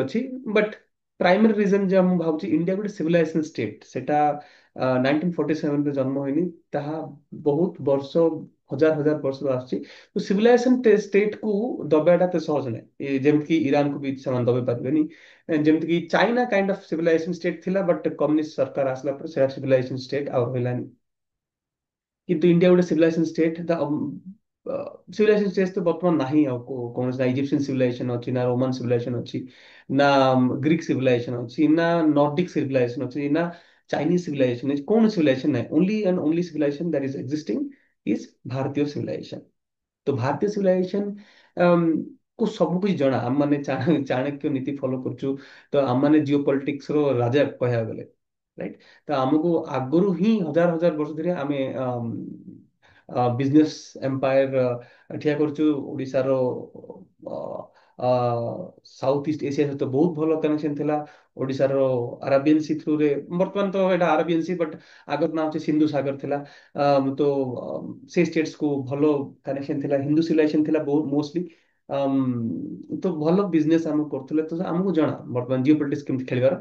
ଅଛି but primary reason ଯେ ମୁଁ ଭାବୁଛି ଇଣ୍ଡିଆ ଗୋଟେ ସିଭିଲାଇଜେସନ ଷ୍ଟେଟ୍ ସେଟା 1947 ରେ ଜନ୍ମ ହୋଇନି। ତାହା ବହୁତ ବର୍ଷ ହଜାର ହଜାର ବର୍ଷରୁ ଆସୁଛି। ତ ସିଭିଲାଇଜେସନ ଷ୍ଟେଟ୍ କୁ ଦବାଟା ତ ସହଜ ନାହିଁ। ଯେମିତିକି ଇରାନକୁ ବି ସେମାନେ ଦବେଇ ପାରିବେନି। ଯେମିତିକି China kind of civilisation state ଥିଲା ବଟ୍ କମ୍ୟୁନିଷ୍ଟ ସରକାର ଆସିଲା ପରେ ସେଟା ସିଭିଲାଇଜେସନ ଷ୍ଟେଟ୍ ଆଉ ରହିଲାନି। କିନ୍ତୁ ଇଣ୍ଡିଆ ଗୋଟେ ସିଭିଲାଇଜେସନ ଷ୍ଟେଟ୍ ସିଭିଲାଇଜେସନ ଷ୍ଟେଟ୍ ତ ବର୍ତ୍ତମାନ ନାହିଁ ଆଉ କୌଣସି ନା ଇଜିପ୍ସିଆନ ସିଭିଲାଇଜେସନ ଅଛି ନା ରୋମାନ ସିଭିଲାଇଜେସନ ଅଛି ନା ଗ୍ରୀକ ସିଭିଲାଇଜେସନ ଅଛି ନା ନର୍ଡିକ ସିଭିଲାଇଜେସନ ଅଛି ନା ଚାଇନିଜ ସିଭିଲାଇଜେସନ ଅଛି। କୌଣସି ସିଭିଲାଇଜେସନ ନାହିଁ। Only and only civilisation that is existing is ଭାରତୀୟ ସିଭିଲାଇଜେସନ। तो भारतीय सिविलाइजेशन को सब कुछ जଣା आम माने चाणक्य नीति फॉलो करछु। तो आम माने जियो पॉलिटिक्स रो राजा कहया गले राइट। तो हमको आगुरु ही हजार हजार वर्ष धरि आमे बिजनेस एम्पायर ठिया करछु। ओडिसा रो साउथ ईस्ट एशिया सहित बहुत भल कनेक्शन थिला। ओडिसा रो अरेबियन सी थ्रू रे वर्तमान तो एटा अरेबियन सी बट आगर नाम से सिंधु सागर थिला। तो से स्टेट्स को भलो कनेक्शन थिला। हिंदू सिविलाइजेशन थिला बहुत मोस्टली। तो भलो बिजनेस हम करथले। तो हमको जଣା वर्तमान जियो पॉलिटिक्स केमति खेलिबार।